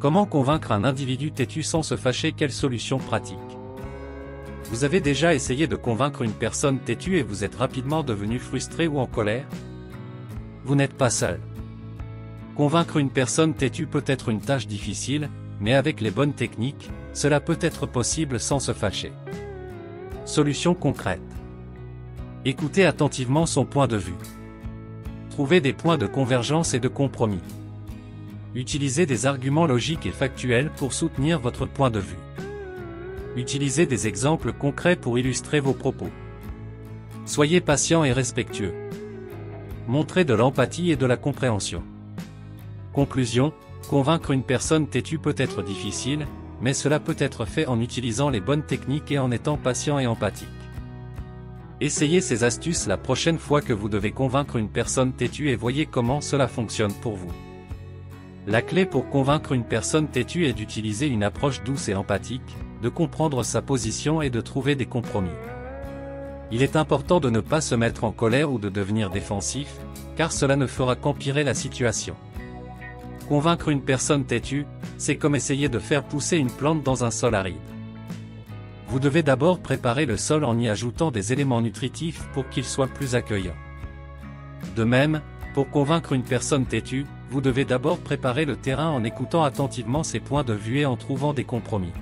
Comment convaincre un individu têtu sans se fâcher? Quelle solution pratique? Vous avez déjà essayé de convaincre une personne têtue et vous êtes rapidement devenu frustré ou en colère? Vous n'êtes pas seul. Convaincre une personne têtue peut être une tâche difficile, mais avec les bonnes techniques, cela peut être possible sans se fâcher. Solution concrète. Écoutez attentivement son point de vue. Trouvez des points de convergence et de compromis. Utilisez des arguments logiques et factuels pour soutenir votre point de vue. Utilisez des exemples concrets pour illustrer vos propos. Soyez patient et respectueux. Montrez de l'empathie et de la compréhension. Conclusion, convaincre une personne têtue peut être difficile, mais cela peut être fait en utilisant les bonnes techniques et en étant patient et empathique. Essayez ces astuces la prochaine fois que vous devez convaincre une personne têtue et voyez comment cela fonctionne pour vous. La clé pour convaincre une personne têtue est d'utiliser une approche douce et empathique, de comprendre sa position et de trouver des compromis. Il est important de ne pas se mettre en colère ou de devenir défensif, car cela ne fera qu'empirer la situation. Convaincre une personne têtue, c'est comme essayer de faire pousser une plante dans un sol aride. Vous devez d'abord préparer le sol en y ajoutant des éléments nutritifs pour qu'il soit plus accueillant. De même, pour convaincre une personne têtue, vous devez d'abord préparer le terrain en écoutant attentivement ses points de vue et en trouvant des compromis.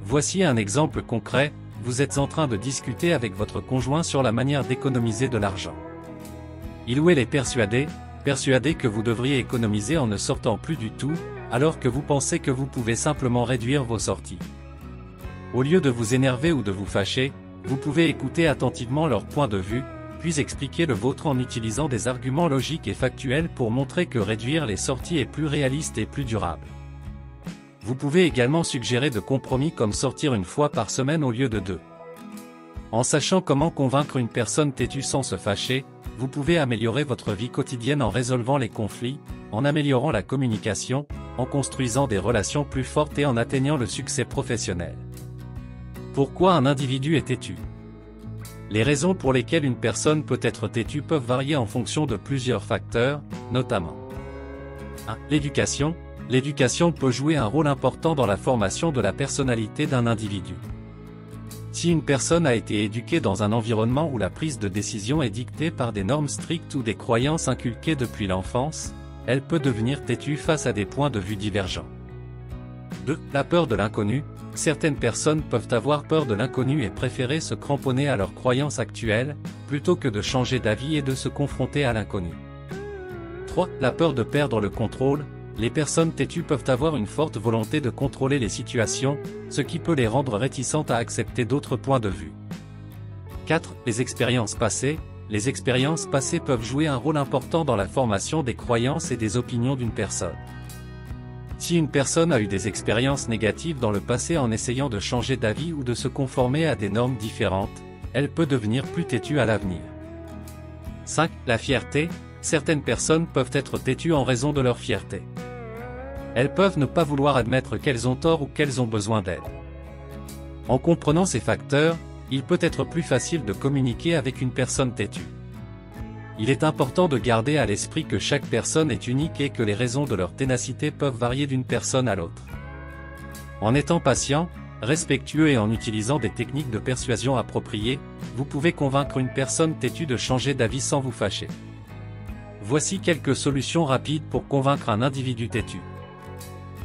Voici un exemple concret, vous êtes en train de discuter avec votre conjoint sur la manière d'économiser de l'argent. Il ou elle est persuadé que vous devriez économiser en ne sortant plus du tout, alors que vous pensez que vous pouvez simplement réduire vos sorties. Au lieu de vous énerver ou de vous fâcher, vous pouvez écouter attentivement leur point de vue, puis expliquer le vôtre en utilisant des arguments logiques et factuels pour montrer que réduire les sorties est plus réaliste et plus durable. Vous pouvez également suggérer de compromis comme sortir une fois par semaine au lieu de 2. En sachant comment convaincre une personne têtue sans se fâcher, vous pouvez améliorer votre vie quotidienne en résolvant les conflits, en améliorant la communication, en construisant des relations plus fortes et en atteignant le succès professionnel. Pourquoi un individu est têtu? Les raisons pour lesquelles une personne peut être têtue peuvent varier en fonction de plusieurs facteurs, notamment 1. L'éducation. L'éducation peut jouer un rôle important dans la formation de la personnalité d'un individu. Si une personne a été éduquée dans un environnement où la prise de décision est dictée par des normes strictes ou des croyances inculquées depuis l'enfance, elle peut devenir têtue face à des points de vue divergents. 2. La peur de l'inconnu. Certaines personnes peuvent avoir peur de l'inconnu et préférer se cramponner à leurs croyances actuelles, plutôt que de changer d'avis et de se confronter à l'inconnu. 3. La peur de perdre le contrôle. Les personnes têtues peuvent avoir une forte volonté de contrôler les situations, ce qui peut les rendre réticentes à accepter d'autres points de vue. 4. Les expériences passées. Les expériences passées peuvent jouer un rôle important dans la formation des croyances et des opinions d'une personne. Si une personne a eu des expériences négatives dans le passé en essayant de changer d'avis ou de se conformer à des normes différentes, elle peut devenir plus têtue à l'avenir. 5. La fierté. Certaines personnes peuvent être têtues en raison de leur fierté. Elles peuvent ne pas vouloir admettre qu'elles ont tort ou qu'elles ont besoin d'aide. En comprenant ces facteurs, il peut être plus facile de communiquer avec une personne têtue. Il est important de garder à l'esprit que chaque personne est unique et que les raisons de leur ténacité peuvent varier d'une personne à l'autre. En étant patient, respectueux et en utilisant des techniques de persuasion appropriées, vous pouvez convaincre une personne têtue de changer d'avis sans vous fâcher. Voici quelques solutions rapides pour convaincre un individu têtu.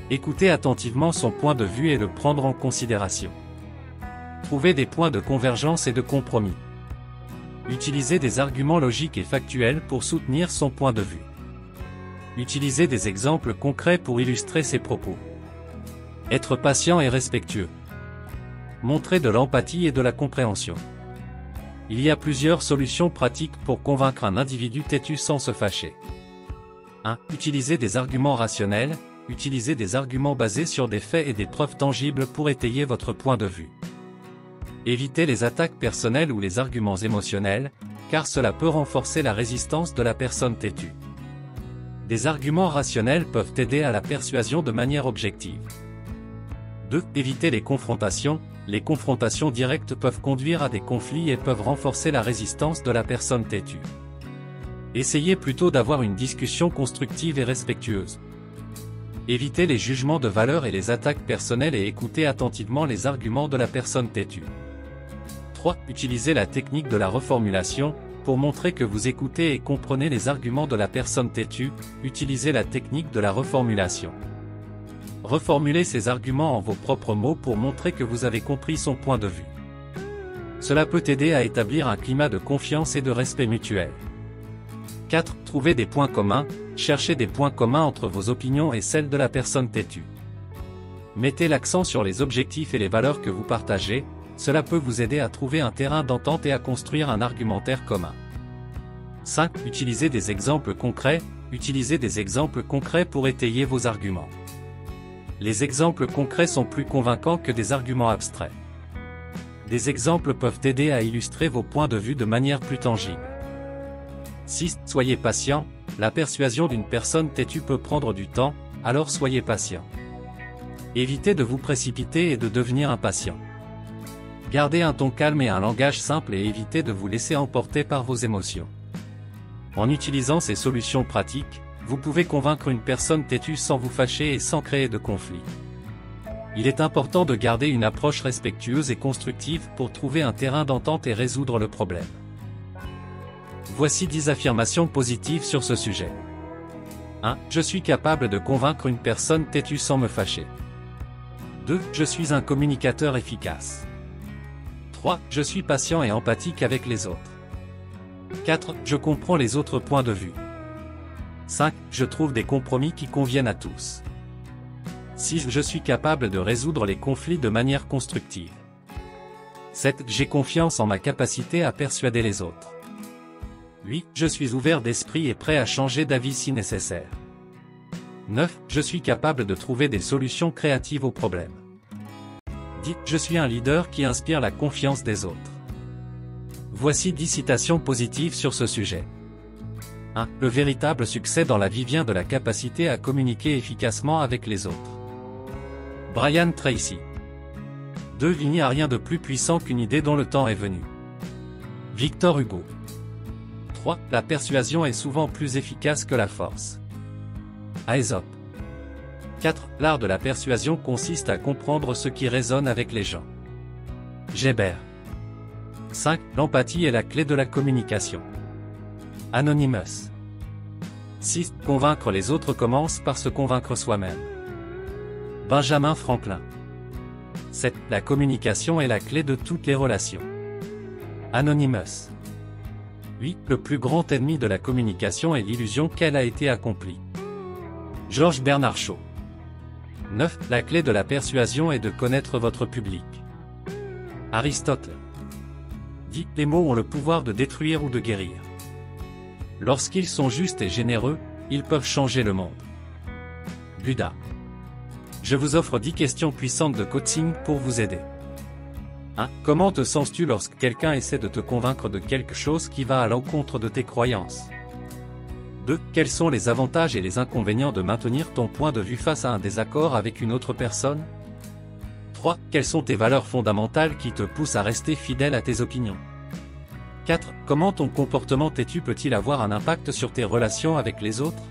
Écoutez attentivement son point de vue et le prendre en considération. Trouvez des points de convergence et de compromis. Utilisez des arguments logiques et factuels pour soutenir son point de vue. Utilisez des exemples concrets pour illustrer ses propos. Être patient et respectueux. Montrer de l'empathie et de la compréhension. Il y a plusieurs solutions pratiques pour convaincre un individu têtu sans se fâcher. 1. Utilisez des arguments rationnels. Utilisez des arguments basés sur des faits et des preuves tangibles pour étayer votre point de vue. Évitez les attaques personnelles ou les arguments émotionnels, car cela peut renforcer la résistance de la personne têtue. Des arguments rationnels peuvent aider à la persuasion de manière objective. 2. Évitez les confrontations. Les confrontations directes peuvent conduire à des conflits et peuvent renforcer la résistance de la personne têtue. Essayez plutôt d'avoir une discussion constructive et respectueuse. Évitez les jugements de valeur et les attaques personnelles et écoutez attentivement les arguments de la personne têtue. 3. Utilisez la technique de la reformulation. Pour montrer que vous écoutez et comprenez les arguments de la personne têtue, utilisez la technique de la reformulation. Reformulez ces arguments en vos propres mots pour montrer que vous avez compris son point de vue. Cela peut aider à établir un climat de confiance et de respect mutuel. 4. Trouvez des points communs. Cherchez des points communs entre vos opinions et celles de la personne têtue. Mettez l'accent sur les objectifs et les valeurs que vous partagez. Cela peut vous aider à trouver un terrain d'entente et à construire un argumentaire commun. 5. Utilisez des exemples concrets. Utilisez des exemples concrets pour étayer vos arguments. Les exemples concrets sont plus convaincants que des arguments abstraits. Des exemples peuvent aider à illustrer vos points de vue de manière plus tangible. 6. Soyez patient. La persuasion d'une personne têtue peut prendre du temps, alors soyez patient. Évitez de vous précipiter et de devenir impatient. Gardez un ton calme et un langage simple et évitez de vous laisser emporter par vos émotions. En utilisant ces solutions pratiques, vous pouvez convaincre une personne têtue sans vous fâcher et sans créer de conflit. Il est important de garder une approche respectueuse et constructive pour trouver un terrain d'entente et résoudre le problème. Voici 10 affirmations positives sur ce sujet. 1. Je suis capable de convaincre une personne têtue sans me fâcher. 2. Je suis un communicateur efficace. 3. Je suis patient et empathique avec les autres. 4. Je comprends les autres points de vue. 5. Je trouve des compromis qui conviennent à tous. 6. Je suis capable de résoudre les conflits de manière constructive. 7. J'ai confiance en ma capacité à persuader les autres. 8. Je suis ouvert d'esprit et prêt à changer d'avis si nécessaire. 9. Je suis capable de trouver des solutions créatives aux problèmes. 10. Je suis un leader qui inspire la confiance des autres. Voici 10 citations positives sur ce sujet. 1. Le véritable succès dans la vie vient de la capacité à communiquer efficacement avec les autres. Brian Tracy. 2. Il n'y a rien de plus puissant qu'une idée dont le temps est venu. Victor Hugo. 3. La persuasion est souvent plus efficace que la force. Aesop. 4. L'art de la persuasion consiste à comprendre ce qui résonne avec les gens. Geber. 5. L'empathie est la clé de la communication. Anonymous. 6. Convaincre les autres commence par se convaincre soi-même. Benjamin Franklin. 7. La communication est la clé de toutes les relations. Anonymous. 8. Le plus grand ennemi de la communication est l'illusion qu'elle a été accomplie. Georges Bernard Shaw. 9. La clé de la persuasion est de connaître votre public. Aristote. 10. Les mots ont le pouvoir de détruire ou de guérir. Lorsqu'ils sont justes et généreux, ils peuvent changer le monde. Bouddha. Je vous offre 10 questions puissantes de coaching pour vous aider. 1. Comment te sens-tu lorsque quelqu'un essaie de te convaincre de quelque chose qui va à l'encontre de tes croyances? 2. Quels sont les avantages et les inconvénients de maintenir ton point de vue face à un désaccord avec une autre personne? 3. Quelles sont tes valeurs fondamentales qui te poussent à rester fidèle à tes opinions? 4. Comment ton comportement têtu peut-il avoir un impact sur tes relations avec les autres?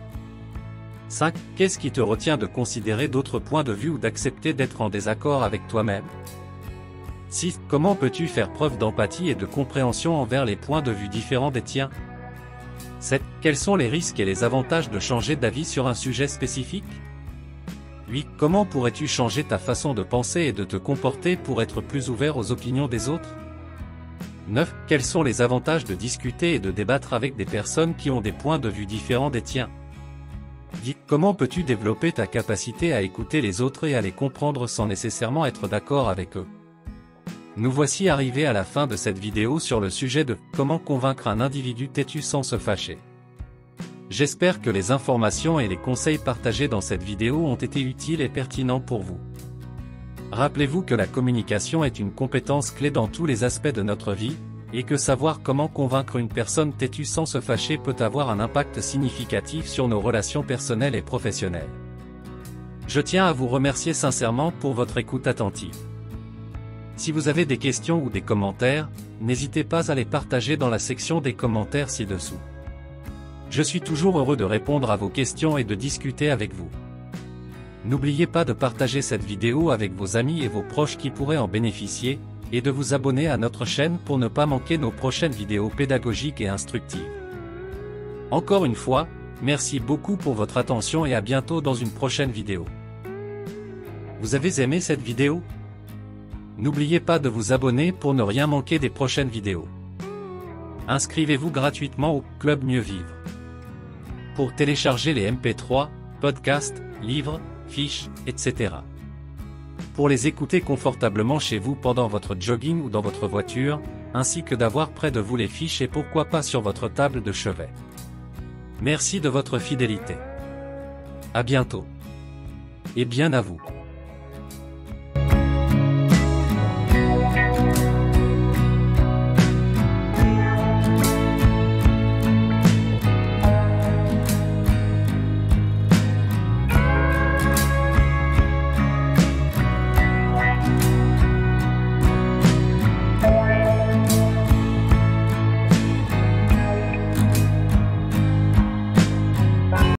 5. Qu'est-ce qui te retient de considérer d'autres points de vue ou d'accepter d'être en désaccord avec toi-même? 6. Comment peux-tu faire preuve d'empathie et de compréhension envers les points de vue différents des tiens? 7. Quels sont les risques et les avantages de changer d'avis sur un sujet spécifique? 8. Comment pourrais-tu changer ta façon de penser et de te comporter pour être plus ouvert aux opinions des autres? 9. Quels sont les avantages de discuter et de débattre avec des personnes qui ont des points de vue différents des tiens? 10. Comment peux-tu développer ta capacité à écouter les autres et à les comprendre sans nécessairement être d'accord avec eux? Nous voici arrivés à la fin de cette vidéo sur le sujet de « Comment convaincre un individu têtu sans se fâcher ». J'espère que les informations et les conseils partagés dans cette vidéo ont été utiles et pertinents pour vous. Rappelez-vous que la communication est une compétence clé dans tous les aspects de notre vie, et que savoir comment convaincre une personne têtue sans se fâcher peut avoir un impact significatif sur nos relations personnelles et professionnelles. Je tiens à vous remercier sincèrement pour votre écoute attentive. Si vous avez des questions ou des commentaires, n'hésitez pas à les partager dans la section des commentaires ci-dessous. Je suis toujours heureux de répondre à vos questions et de discuter avec vous. N'oubliez pas de partager cette vidéo avec vos amis et vos proches qui pourraient en bénéficier, et de vous abonner à notre chaîne pour ne pas manquer nos prochaines vidéos pédagogiques et instructives. Encore une fois, merci beaucoup pour votre attention et à bientôt dans une prochaine vidéo. Vous avez aimé cette vidéo? N'oubliez pas de vous abonner pour ne rien manquer des prochaines vidéos. Inscrivez-vous gratuitement au Club Mieux Vivre. Pour télécharger les MP3, podcasts, livres, fiches, etc. Pour les écouter confortablement chez vous pendant votre jogging ou dans votre voiture, ainsi que d'avoir près de vous les fiches et pourquoi pas sur votre table de chevet. Merci de votre fidélité. À bientôt. Et bien à vous.